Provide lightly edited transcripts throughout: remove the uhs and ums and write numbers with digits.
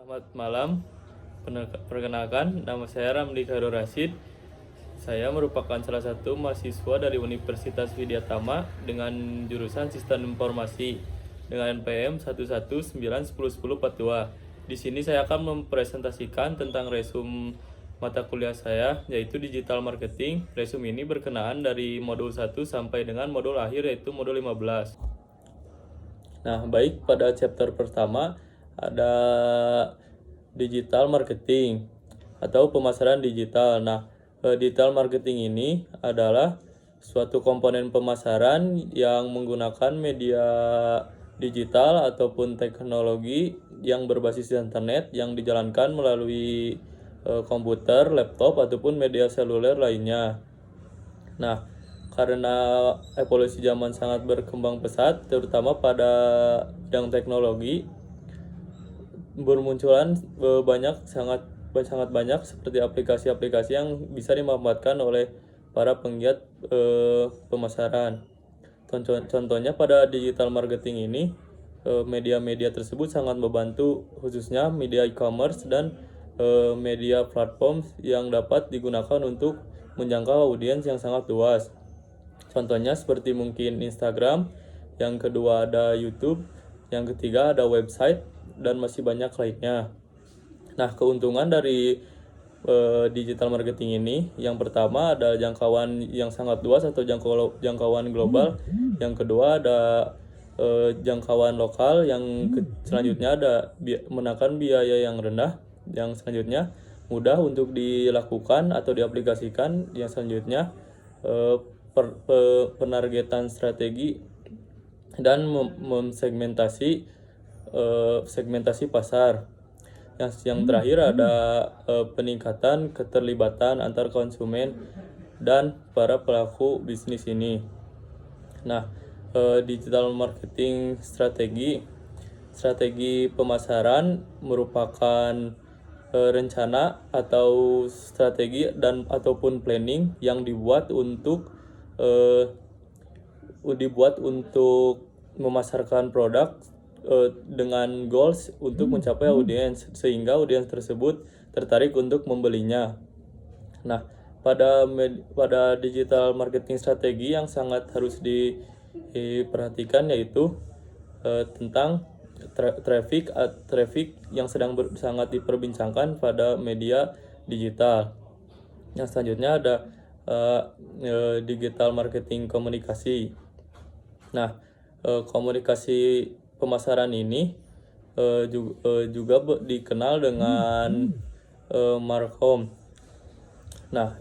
Selamat malam, perkenalkan nama saya Ramli Khairul Rasyid. Saya merupakan salah satu mahasiswa dari Universitas Widyatama dengan jurusan Sistem Informasi dengan NPM 119101042. Di sini saya akan mempresentasikan tentang resum mata kuliah saya, yaitu Digital Marketing. Resum ini berkenaan dari modul 1 sampai dengan modul akhir, yaitu modul 15. Nah, baik, pada chapter pertama ada digital marketing atau pemasaran digital. Nah, digital marketing ini adalah suatu komponen pemasaran yang menggunakan media digital ataupun teknologi yang berbasis internet yang dijalankan melalui komputer, laptop, ataupun media seluler lainnya. Nah, karena evolusi zaman sangat berkembang pesat, terutama pada bidang teknologi, bermunculan sangat banyak seperti aplikasi-aplikasi yang bisa dimanfaatkan oleh para penggiat pemasaran. Contohnya pada digital marketing ini, media-media tersebut sangat membantu, khususnya media e-commerce dan media platform yang dapat digunakan untuk menjangkau audiens yang sangat luas. Contohnya seperti mungkin Instagram, yang kedua ada YouTube, yang ketiga ada website, dan masih banyak lainnya. Nah, keuntungan dari digital marketing ini, yang pertama ada jangkauan yang sangat luas atau jangkauan global. Yang kedua ada jangkauan lokal. Selanjutnya ada menekan biaya yang rendah. Yang selanjutnya mudah untuk dilakukan atau diaplikasikan. Yang selanjutnya penargetan strategi dan segmentasi pasar. Yang terakhir ada peningkatan keterlibatan antar konsumen dan para pelaku bisnis ini. Nah, digital marketing strategi pemasaran merupakan rencana atau strategi ataupun planning yang dibuat untuk memasarkan produk dengan goals untuk mencapai audiens, sehingga audiens tersebut tertarik untuk membelinya. Nah, pada digital marketing strategi yang sangat harus diperhatikan yaitu tentang traffic yang sangat diperbincangkan pada media digital. Yang selanjutnya ada digital marketing komunikasi. Nah, komunikasi pemasaran ini juga dikenal dengan markom. Nah,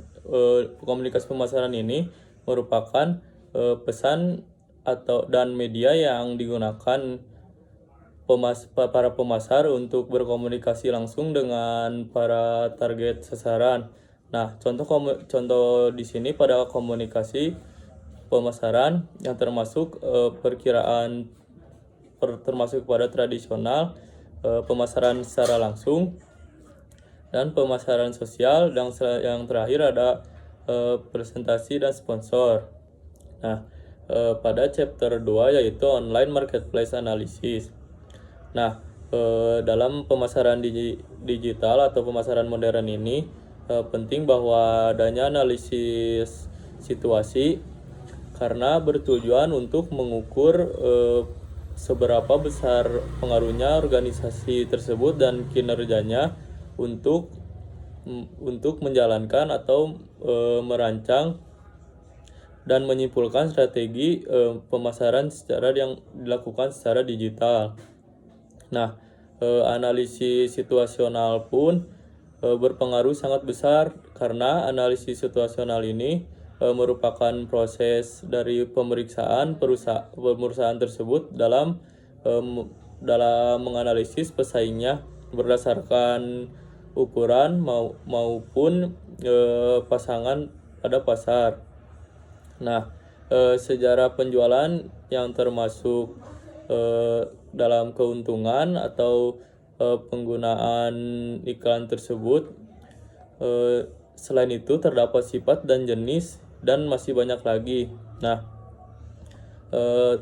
komunikasi pemasaran ini merupakan pesan dan media yang digunakan para pemasar untuk berkomunikasi langsung dengan para target sasaran. Nah, contoh di sini pada komunikasi pemasaran yang termasuk termasuk pada tradisional, pemasaran secara langsung, dan pemasaran sosial, dan yang terakhir ada presentasi dan sponsor. Nah, pada chapter 2 yaitu online marketplace analysis. Nah, dalam pemasaran digital atau pemasaran modern ini penting bahwa adanya analisis situasi, karena bertujuan untuk mengukur seberapa besar pengaruhnya organisasi tersebut dan kinerjanya untuk menjalankan atau merancang dan menyimpulkan strategi pemasaran yang dilakukan secara digital. Nah, analisis situasional pun berpengaruh sangat besar, karena analisis situasional ini merupakan proses dari pemeriksaan perusahaan tersebut dalam menganalisis pesaingnya berdasarkan ukuran maupun pasangan pada pasar. Nah, sejarah penjualan yang termasuk dalam keuntungan atau penggunaan iklan tersebut. Selain itu terdapat sifat dan jenis dan masih banyak lagi. Nah,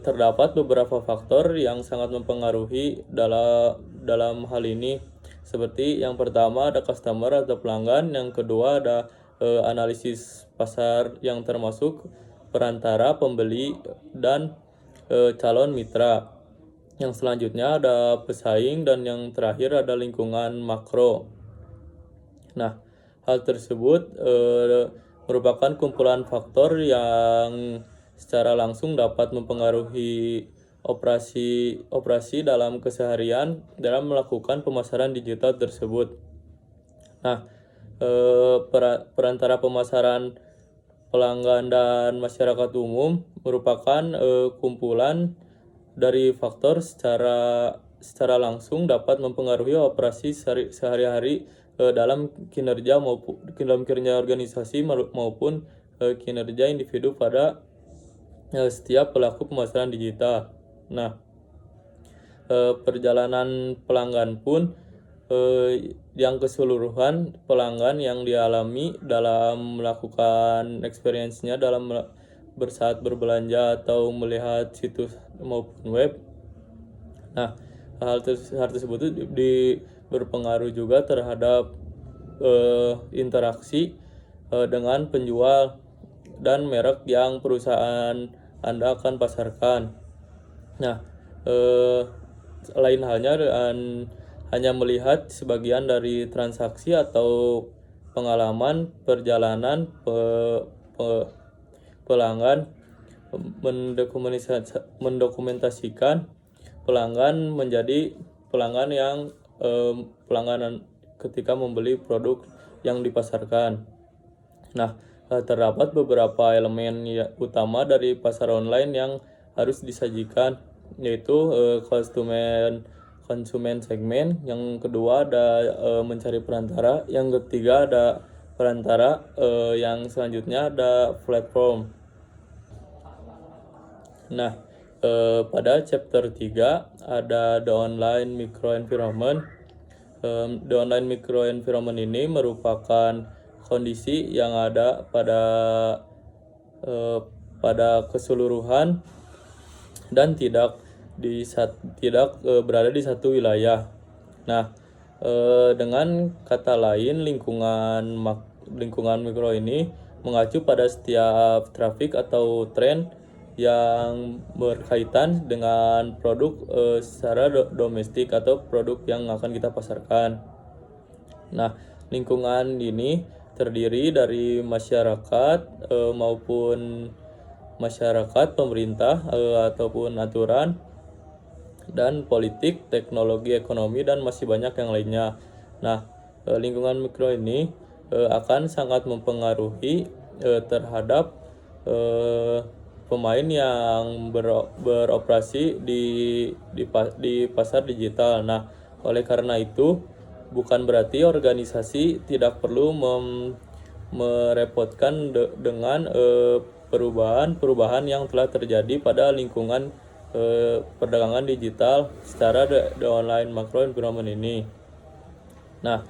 terdapat beberapa faktor yang sangat mempengaruhi dalam hal ini. Seperti yang pertama ada customer atau pelanggan, yang kedua ada analisis pasar yang termasuk perantara, pembeli, dan calon mitra. Yang selanjutnya ada pesaing, dan yang terakhir ada lingkungan makro. Nah, hal tersebut merupakan kumpulan faktor yang secara langsung dapat mempengaruhi operasi dalam keseharian dalam melakukan pemasaran digital tersebut. Nah, perantara pemasaran, pelanggan, dan masyarakat umum merupakan kumpulan dari faktor secara langsung dapat mempengaruhi operasi sehari-hari dalam kinerja organisasi maupun kinerja individu pada setiap pelaku pemasaran digital. Nah, perjalanan pelanggan pun yang keseluruhan pelanggan yang dialami dalam melakukan experience-nya dalam saat berbelanja atau melihat situs maupun web. Nah, hal tersebut berpengaruh juga terhadap interaksi dengan penjual dan merek yang perusahaan Anda akan pasarkan. Nah, lain halnya dengan hanya melihat sebagian dari transaksi atau pengalaman perjalanan pelanggan, mendokumentasikan pelanggan menjadi pelanggan yang pelangganan ketika membeli produk yang dipasarkan. Nah, terdapat beberapa elemen utama dari pasar online yang harus disajikan, yaitu konsumen segmen, yang kedua ada mencari perantara, yang ketiga ada perantara, yang selanjutnya ada platform. Nah, pada chapter 3 ada the online microenvironment. The online microenvironment ini merupakan kondisi yang ada pada keseluruhan dan tidak berada di satu wilayah. Nah, dengan kata lain, lingkungan mikro ini mengacu pada setiap trafik atau tren yang berkaitan dengan produk secara domestik atau produk yang akan kita pasarkan. Nah, lingkungan ini terdiri dari masyarakat maupun masyarakat, pemerintah ataupun aturan, dan politik, teknologi, ekonomi, dan masih banyak yang lainnya. Nah, lingkungan mikro ini akan sangat mempengaruhi terhadap pemain yang beroperasi di pasar digital. Nah, oleh karena itu bukan berarti organisasi tidak perlu merepotkan dengan perubahan yang telah terjadi pada lingkungan perdagangan digital secara the online macro environment ini. Nah,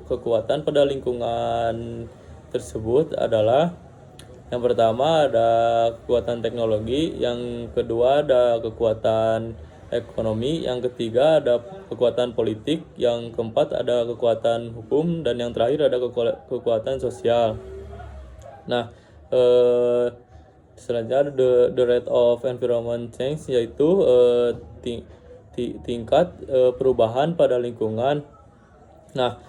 kekuatan pada lingkungan tersebut adalah yang pertama ada kekuatan teknologi, yang kedua ada kekuatan ekonomi, yang ketiga ada kekuatan politik, yang keempat ada kekuatan hukum, dan yang terakhir ada kekuatan sosial. Nah, selanjutnya the rate of environment change, yaitu tingkat perubahan pada lingkungan. Nah,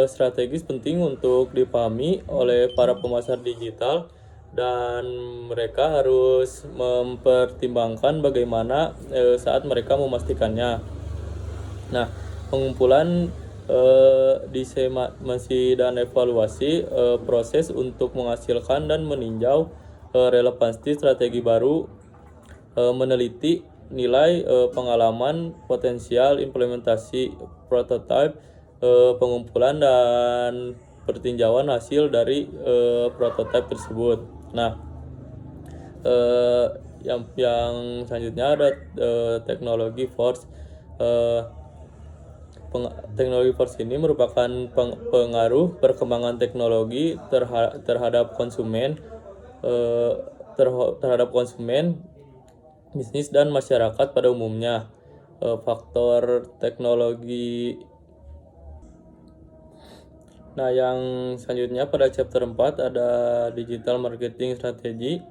strategis penting untuk dipahami oleh para pemasar digital, dan mereka harus mempertimbangkan bagaimana saat mereka memastikannya. Nah, pengumpulan diseminasi dan evaluasi proses untuk menghasilkan dan meninjau relevansi strategi baru, meneliti nilai pengalaman, potensial implementasi, prototype, pengumpulan dan pertinjauan hasil dari prototipe tersebut. Nah, yang selanjutnya ada teknologi force. Teknologi force ini merupakan pengaruh perkembangan teknologi terhadap konsumen, bisnis, dan masyarakat pada umumnya. faktor teknologi. Nah, yang selanjutnya pada chapter 4 ada digital marketing strategi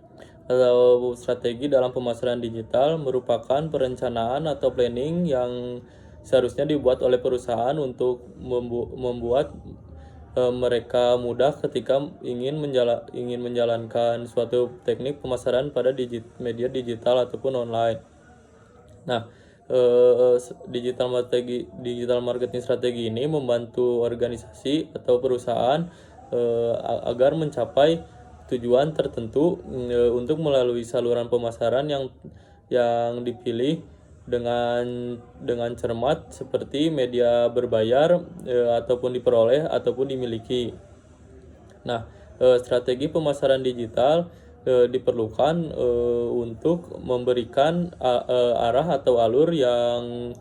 atau strategi dalam pemasaran digital merupakan perencanaan atau planning yang seharusnya dibuat oleh perusahaan untuk membuat mereka mudah ketika ingin menjalankan suatu teknik pemasaran pada media digital ataupun online. Nah, digital marketing strategi ini membantu organisasi atau perusahaan agar mencapai tujuan tertentu untuk melalui saluran pemasaran yang dipilih dengan cermat, seperti media berbayar ataupun diperoleh ataupun dimiliki. Nah, strategi pemasaran digital diperlukan untuk memberikan arah atau alur yang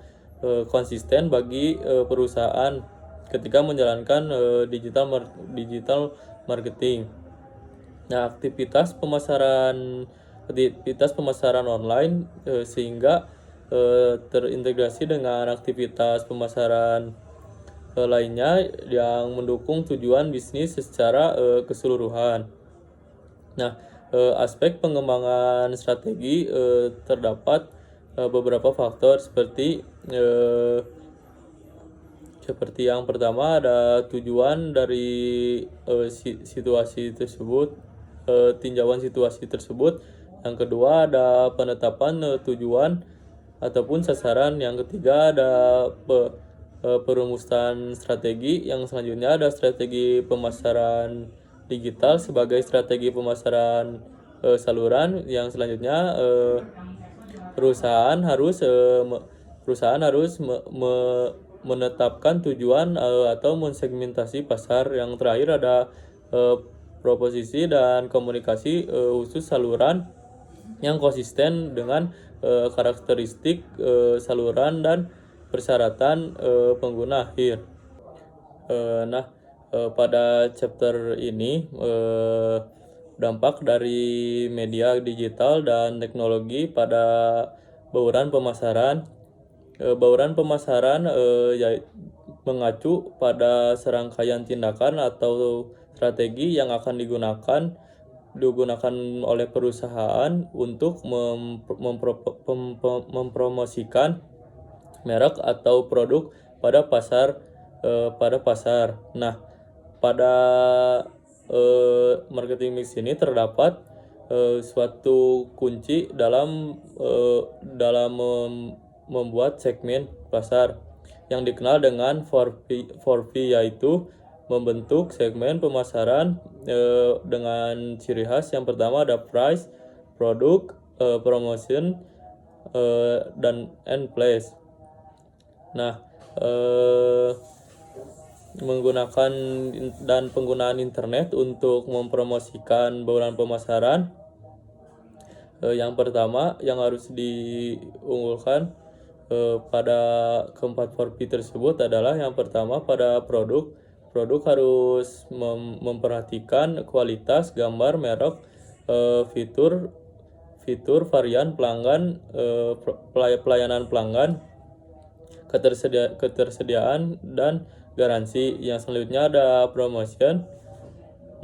konsisten bagi perusahaan ketika menjalankan digital marketing. Nah, aktivitas pemasaran online sehingga terintegrasi dengan aktivitas pemasaran lainnya yang mendukung tujuan bisnis secara keseluruhan. Nah, aspek pengembangan strategi terdapat beberapa faktor seperti yang pertama ada tujuan dari situasi tersebut, tinjauan situasi tersebut. Yang kedua ada penetapan tujuan ataupun sasaran. Yang ketiga ada perumusan strategi. Yang selanjutnya ada strategi pemasaran digital sebagai strategi pemasaran saluran. Yang selanjutnya perusahaan harus menetapkan tujuan atau mensegmentasi pasar. Yang terakhir ada proposisi dan komunikasi khusus saluran yang konsisten dengan karakteristik saluran dan persyaratan pengguna akhir. Pada chapter ini dampak dari media digital dan teknologi pada bauran pemasaran. Bauran pemasaran mengacu pada serangkaian tindakan atau strategi yang akan digunakan oleh perusahaan untuk mempromosikan merek atau produk pada pasar. Nah, pada marketing mix ini terdapat suatu kunci dalam membuat segmen pasar yang dikenal dengan 4P, yaitu membentuk segmen pemasaran dengan ciri khas. Yang pertama ada price, produk, promotion, dan place. Nah, menggunakan dan penggunaan internet untuk mempromosikan bauran pemasaran. Yang pertama yang harus diunggulkan pada keempat 4P tersebut adalah yang pertama pada produk. Produk harus memperhatikan kualitas, gambar, merek, fitur, varian pelanggan, pelayanan pelanggan, ketersediaan, dan garansi. Yang selanjutnya ada promotion.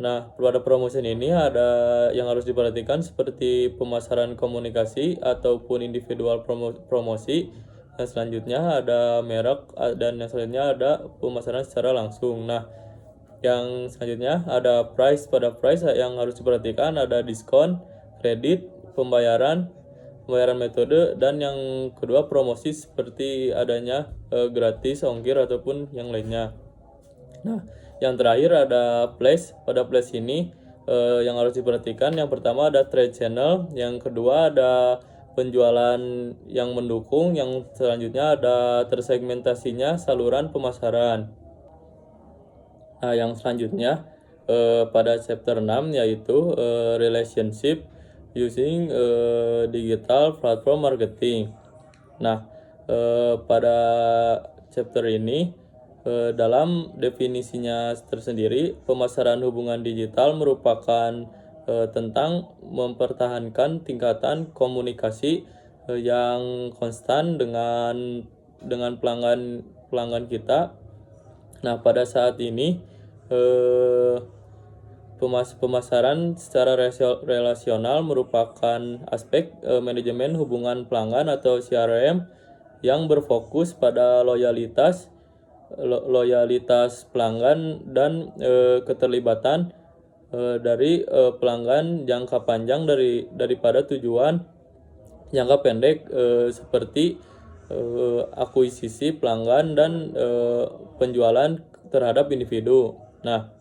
Nah, pada promotion ini ada yang harus diperhatikan seperti pemasaran komunikasi ataupun individual promosi. Yang selanjutnya ada merek, dan yang selanjutnya ada pemasaran secara langsung. Nah, yang selanjutnya ada price. Pada price yang harus diperhatikan ada diskon, kredit, pembayaran metode, dan yang kedua promosi seperti adanya gratis, ongkir, ataupun yang lainnya. Nah, yang terakhir ada place. Pada place ini yang harus diperhatikan yang pertama ada trade channel, yang kedua ada penjualan yang mendukung, yang selanjutnya ada tersegmentasinya saluran pemasaran. Nah, yang selanjutnya pada chapter 6 yaitu relationship using digital platform marketing. Nah, pada chapter ini dalam definisinya tersendiri, pemasaran hubungan digital merupakan tentang mempertahankan tingkatan komunikasi yang konstan dengan pelanggan kita. Nah, pada saat ini pemasaran secara relasional merupakan aspek manajemen hubungan pelanggan atau CRM yang berfokus pada loyalitas pelanggan dan keterlibatan dari pelanggan jangka panjang daripada tujuan jangka pendek seperti akuisisi pelanggan dan penjualan terhadap individu. Nah,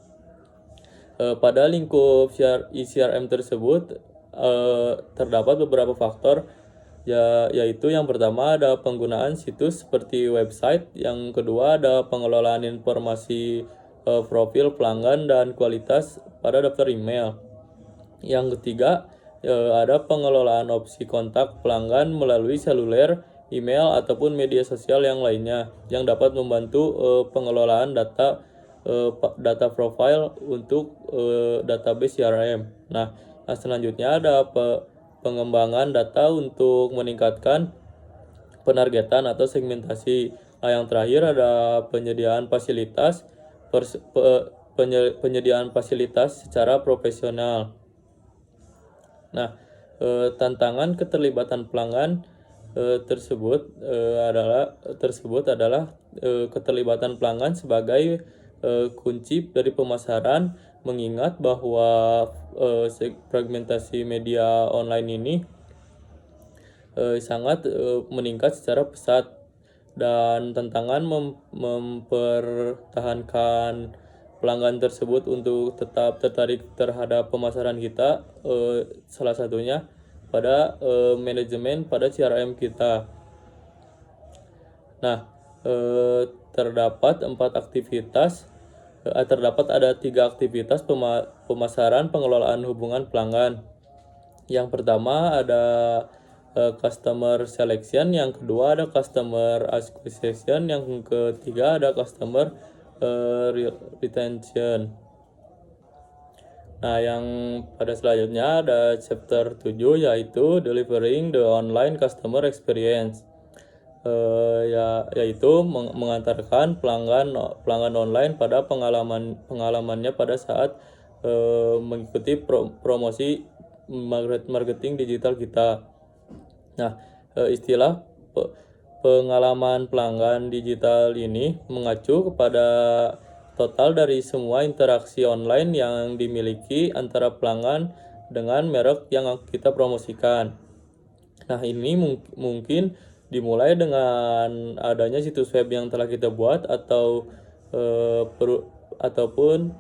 pada lingkup eCRM tersebut terdapat beberapa faktor, yaitu yang pertama ada penggunaan situs seperti website, yang kedua ada pengelolaan informasi profil pelanggan dan kualitas pada daftar email, yang ketiga ada pengelolaan opsi kontak pelanggan melalui seluler, email, ataupun media sosial yang lainnya yang dapat membantu pengelolaan data profile untuk database CRM. Nah, selanjutnya ada pengembangan data untuk meningkatkan penargetan atau segmentasi. Nah, yang terakhir ada penyediaan fasilitas secara profesional. Nah, tantangan keterlibatan pelanggan tersebut adalah keterlibatan pelanggan sebagai kunci dari pemasaran, mengingat bahwa fragmentasi media online ini sangat meningkat secara pesat, dan tantangan mempertahankan pelanggan tersebut untuk tetap tertarik terhadap pemasaran kita, salah satunya pada manajemen pada CRM kita. Nah, terdapat ada 3 aktivitas pemasaran pengelolaan hubungan pelanggan. Yang pertama ada customer selection, yang kedua ada customer acquisition, yang ketiga ada customer retention. Nah, yang pada selanjutnya ada chapter 7, yaitu delivering the online customer experience, yaitu mengantarkan pelanggan online pada pengalamannya pada saat mengikuti promosi marketing digital kita. Nah, istilah pengalaman pelanggan digital ini mengacu kepada total dari semua interaksi online yang dimiliki antara pelanggan dengan merek yang kita promosikan. Nah, ini mungkin dimulai dengan adanya situs web yang telah kita buat ataupun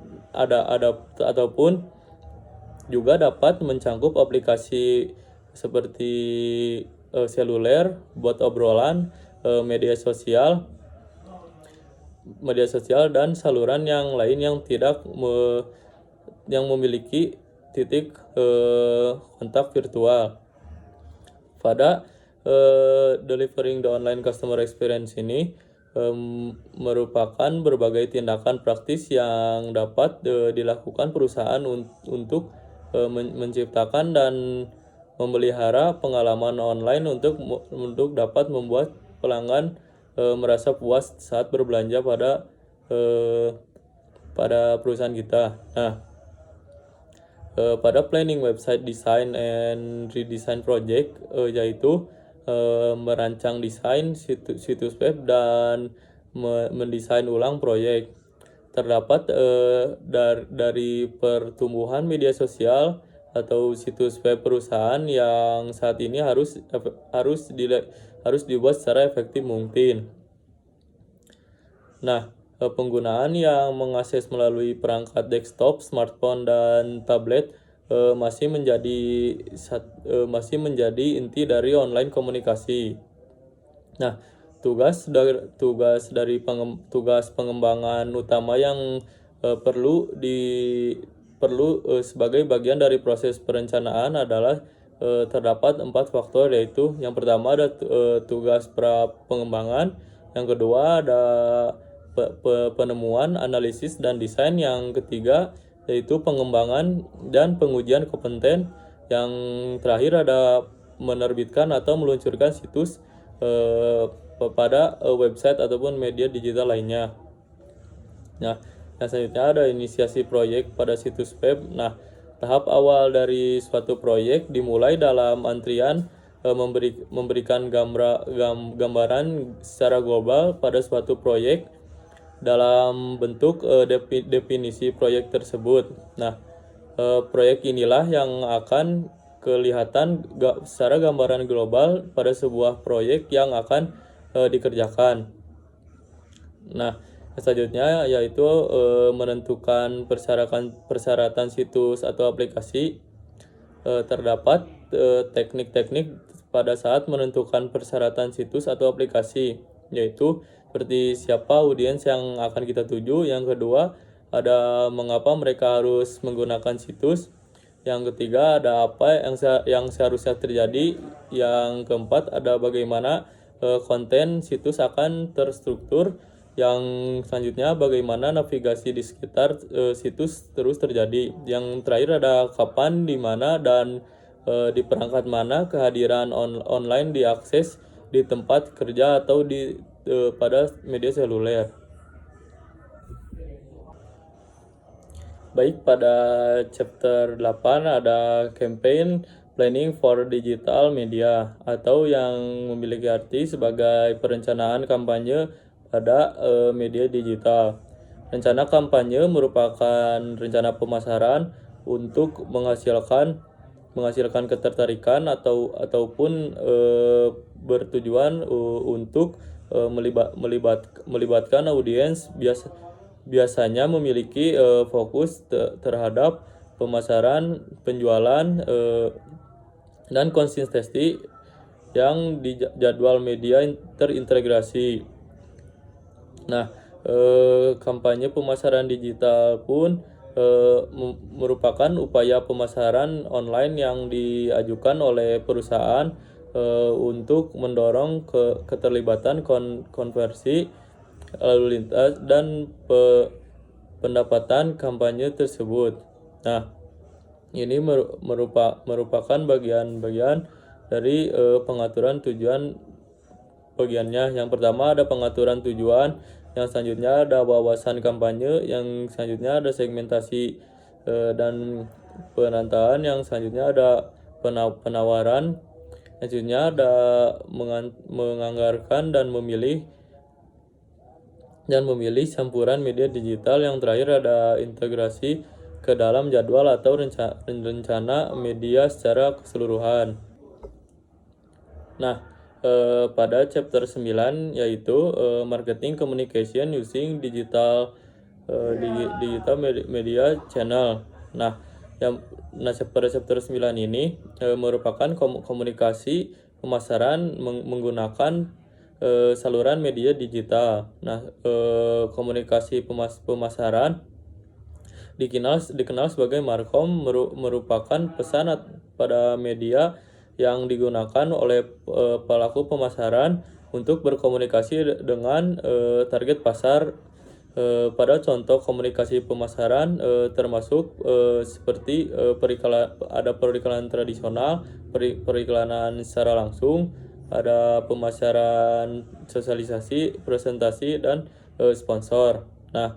juga dapat mencangkup aplikasi seperti seluler, bot obrolan, media sosial dan saluran yang lain yang memiliki titik kontak virtual. Pada delivering the online customer experience ini merupakan berbagai tindakan praktis yang dapat dilakukan perusahaan untuk menciptakan dan memelihara pengalaman online untuk dapat membuat pelanggan merasa puas saat berbelanja pada perusahaan kita. Nah, pada planning website design and redesign project, yaitu merancang desain situs web dan mendesain ulang proyek, terdapat dari pertumbuhan media sosial atau situs web perusahaan yang saat ini harus dibuat secara efektif mungkin. Nah, penggunaan yang mengakses melalui perangkat desktop, smartphone, dan tablet masih menjadi inti dari online komunikasi. Nah, tugas pengembangan utama yang perlu sebagai bagian dari proses perencanaan adalah terdapat 4 faktor, yaitu yang pertama ada tugas pra pengembangan, yang kedua ada penemuan, analisis, dan desain, yang ketiga yaitu pengembangan dan pengujian kompeten, yang terakhir ada menerbitkan atau meluncurkan situs pada website ataupun media digital lainnya. Nah, yang selanjutnya ada inisiasi proyek pada situs web. Nah, tahap awal dari suatu proyek dimulai dalam antrian memberikan gambaran secara global pada suatu proyek dalam bentuk definisi proyek tersebut. Nah, proyek inilah yang akan kelihatan secara gambaran global pada sebuah proyek yang akan dikerjakan. Nah, selanjutnya yaitu menentukan persyaratan situs atau aplikasi. Terdapat teknik-teknik pada saat menentukan persyaratan situs atau aplikasi, yaitu seperti siapa audiens yang akan kita tuju. Yang kedua, ada mengapa mereka harus menggunakan situs. Yang ketiga, ada apa yang seharusnya terjadi. Yang keempat, ada bagaimana konten situs akan terstruktur. Yang selanjutnya, bagaimana navigasi di sekitar situs terus terjadi. Yang terakhir ada kapan, di mana, dan di perangkat mana kehadiran online diakses di tempat kerja atau pada media seluler. Baik, pada chapter 8 ada campaign planning for digital media, atau yang memiliki arti sebagai perencanaan kampanye pada media digital. Rencana kampanye merupakan rencana pemasaran untuk menghasilkan ketertarikan ataupun bertujuan untuk melibatkan audiens, biasanya memiliki fokus terhadap pemasaran, penjualan, dan konsistensi yang di jadwal media terintegrasi. Nah, kampanye pemasaran digital pun merupakan upaya pemasaran online yang diajukan oleh perusahaan untuk mendorong keterlibatan konversi lalu lintas dan pendapatan kampanye tersebut. Nah, ini merupakan bagian-bagian dari pengaturan tujuan bagiannya. Yang pertama ada pengaturan tujuan, yang selanjutnya ada wawasan kampanye, yang selanjutnya ada segmentasi dan penataan, yang selanjutnya ada penawaran, yang selanjutnya ada menganggarkan dan memilih campuran media digital, yang terakhir ada integrasi ke dalam jadwal atau rencana media secara keseluruhan. Nah, pada chapter 9 yaitu marketing communication using digital media channel. Nah, pada chapter 9 ini merupakan komunikasi pemasaran menggunakan saluran media digital. Nah, komunikasi pemasaran dikenal sebagai markom, merupakan pesan pada media yang digunakan oleh pelaku pemasaran untuk berkomunikasi dengan target pasar. Pada contoh komunikasi pemasaran termasuk seperti periklanan tradisional, periklanan secara langsung, ada pemasaran sosialisasi, presentasi, dan sponsor. Nah,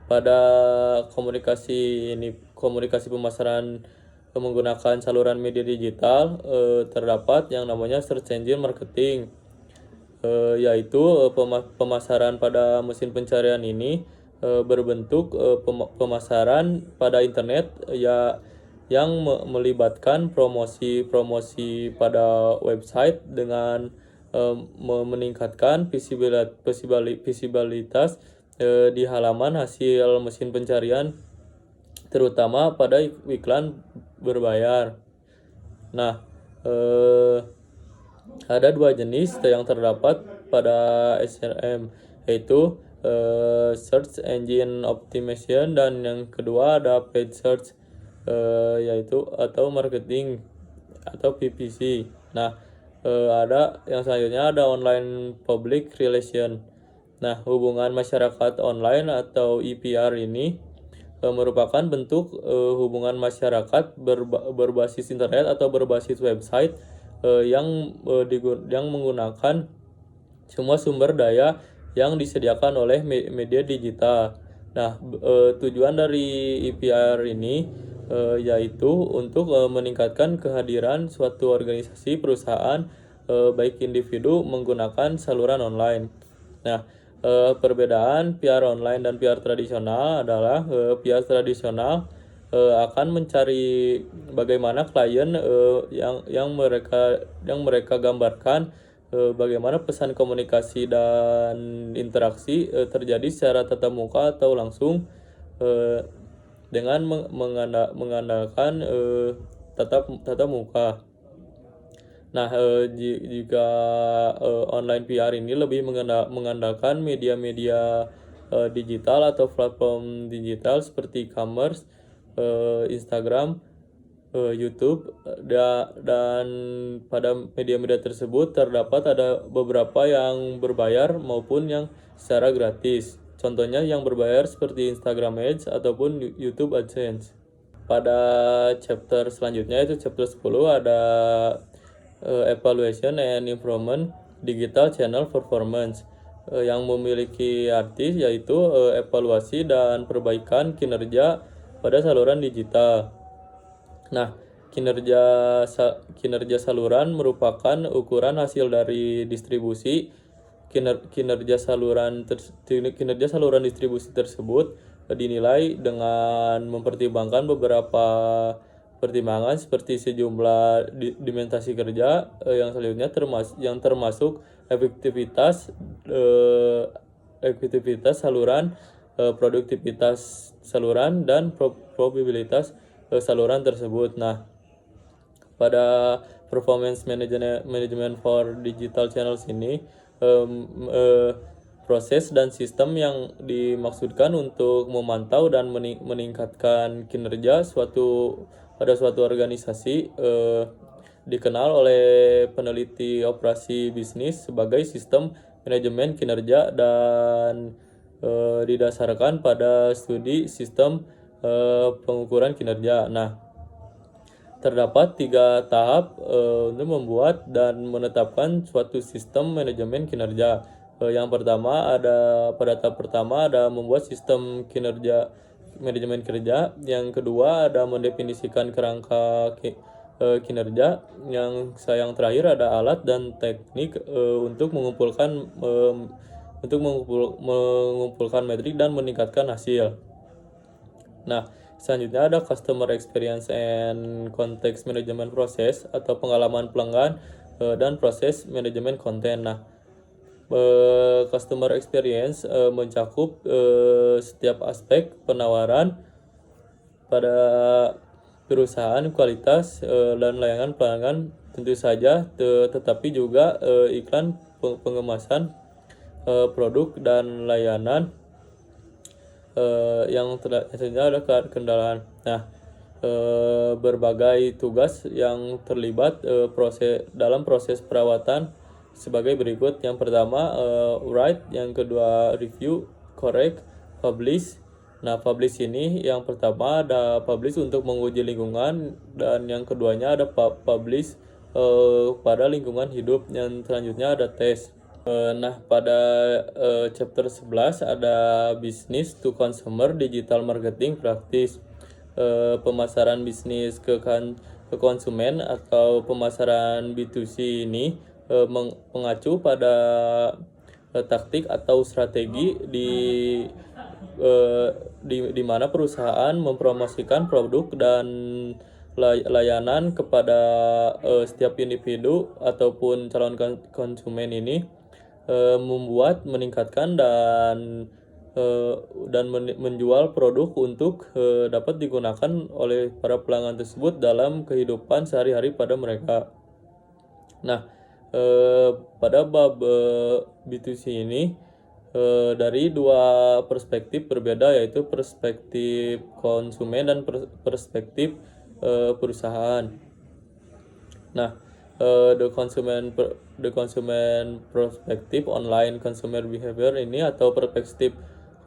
pada komunikasi pemasaran menggunakan saluran media digital terdapat yang namanya search engine marketing, yaitu pemasaran pada mesin pencarian ini berbentuk pemasaran pada internet yang melibatkan promosi pada website dengan meningkatkan visibilitas di halaman hasil mesin pencarian, terutama pada iklan berbayar. Nah, ada dua jenis yang terdapat pada SEM, yaitu search engine optimization, dan yang kedua ada paid search, yaitu atau marketing atau PPC. Nah, ada yang selanjutnya ada online public relation. Nah, hubungan masyarakat online atau EPR ini merupakan bentuk hubungan masyarakat berbasis internet atau berbasis website yang menggunakan semua sumber daya yang disediakan oleh media digital. Nah, tujuan dari EPR ini yaitu untuk meningkatkan kehadiran suatu organisasi perusahaan baik individu menggunakan saluran online. Nah, perbedaan PR online dan PR tradisional adalah PR tradisional akan mencari bagaimana klien yang mereka gambarkan, bagaimana pesan komunikasi dan interaksi terjadi secara tatap muka atau langsung dengan mengandalkan tatap muka. Nah, jika online PR ini lebih mengandalkan media-media digital atau platform digital seperti e-commerce, Instagram, YouTube, dan pada media-media tersebut terdapat ada beberapa yang berbayar maupun yang secara gratis. Contohnya yang berbayar seperti Instagram Ads ataupun YouTube AdSense. Pada chapter selanjutnya itu chapter 10 ada Evaluation and Improvement Digital Channel Performance yang memiliki arti yaitu evaluasi dan perbaikan kinerja pada saluran digital. Nah, kinerja saluran merupakan ukuran hasil dari distribusi. Kinerja saluran distribusi tersebut dinilai dengan mempertimbangkan beberapa pertimbangan seperti sejumlah dimensi kerja yang selanjutnya termasuk efektivitas saluran, produktivitas saluran, dan probabilitas saluran tersebut. Nah, pada performance management for digital channels ini proses dan sistem yang dimaksudkan untuk memantau dan meningkatkan kinerja pada suatu organisasi dikenal oleh peneliti operasi bisnis sebagai sistem manajemen kinerja dan didasarkan pada studi sistem pengukuran kinerja. Nah, terdapat 3 tahap untuk membuat dan menetapkan suatu sistem manajemen kinerja. Yang pertama pada tahap pertama ada membuat sistem manajemen kerja. Yang kedua ada mendefinisikan kerangka kinerja. Yang terakhir ada alat dan teknik untuk mengumpulkan metrik dan meningkatkan hasil. Nah, selanjutnya ada Customer Experience and Context Management Process atau pengalaman pelanggan dan proses manajemen konten. Nah, Customer Experience mencakup setiap aspek penawaran pada perusahaan, kualitas dan layanan pelanggan tentu saja, tetapi juga iklan, pengemasan produk dan layanan yang selanjutnya ada kendala. Nah, berbagai tugas yang terlibat dalam proses perawatan sebagai berikut. Yang pertama write, yang kedua review, correct, publish. Nah, publish ini yang pertama ada publish untuk menguji lingkungan, dan yang keduanya ada publish pada lingkungan hidup. Yang selanjutnya ada tes. Nah, pada chapter 11 ada business to consumer digital marketing practice. Pemasaran bisnis ke konsumen atau pemasaran B2C ini mengacu pada taktik atau strategi di mana perusahaan mempromosikan produk dan layanan kepada setiap individu ataupun calon konsumen ini, membuat, meningkatkan dan menjual produk untuk dapat digunakan oleh para pelanggan tersebut dalam kehidupan sehari-hari pada mereka. Nah, pada bab B2C ini dari 2 perspektif berbeda, yaitu perspektif konsumen dan perspektif perusahaan. Nah, the consumer perspective online consumer behavior ini atau perspektif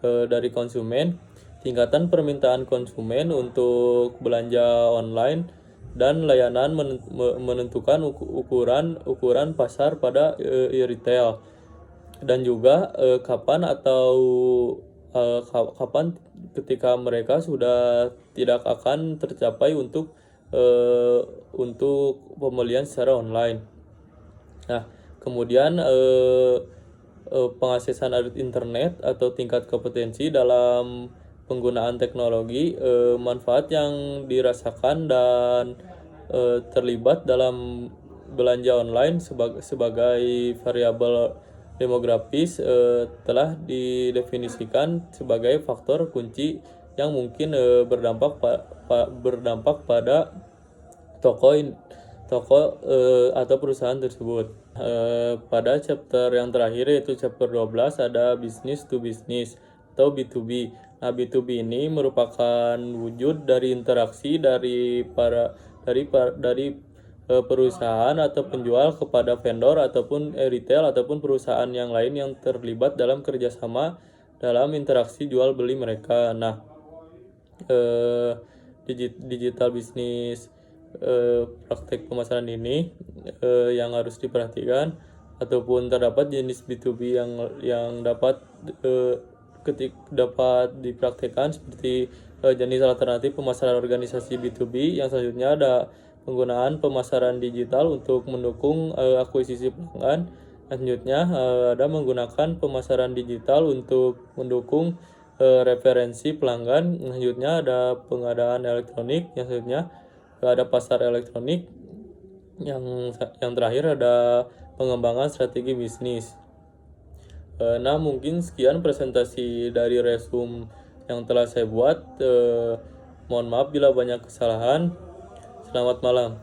dari konsumen tingkatan permintaan konsumen untuk belanja online dan layanan menentukan ukuran pasar pada retail, dan juga kapan ketika mereka sudah tidak akan tercapai untuk pembelian secara online. Nah, kemudian pengaksesan internet atau tingkat kompetensi dalam penggunaan teknologi, manfaat yang dirasakan dan terlibat dalam belanja online sebagai variabel demografis telah didefinisikan sebagai faktor kunci yang mungkin berdampak pada toko atau perusahaan tersebut. Pada chapter yang terakhir, yaitu chapter 12, ada business to business atau B2B. Nah, B2B ini merupakan wujud dari interaksi dari perusahaan atau penjual kepada vendor ataupun retail ataupun perusahaan yang lain yang terlibat dalam kerjasama dalam interaksi jual beli mereka. Nah, digital business, praktek pemasaran ini yang harus diperhatikan, ataupun terdapat jenis B2B yang dapat dipraktekkan seperti jenis alternatif pemasaran organisasi B2B. Yang selanjutnya ada penggunaan pemasaran digital untuk mendukung akuisisi pelanggan. Selanjutnya ada menggunakan pemasaran digital untuk mendukung referensi pelanggan. Selanjutnya ada pengadaan elektronik. Yang selanjutnya ada pasar elektronik. Yang terakhir ada pengembangan strategi bisnis. Nah, mungkin sekian presentasi dari resume yang telah saya buat. Mohon maaf bila banyak kesalahan. Selamat malam.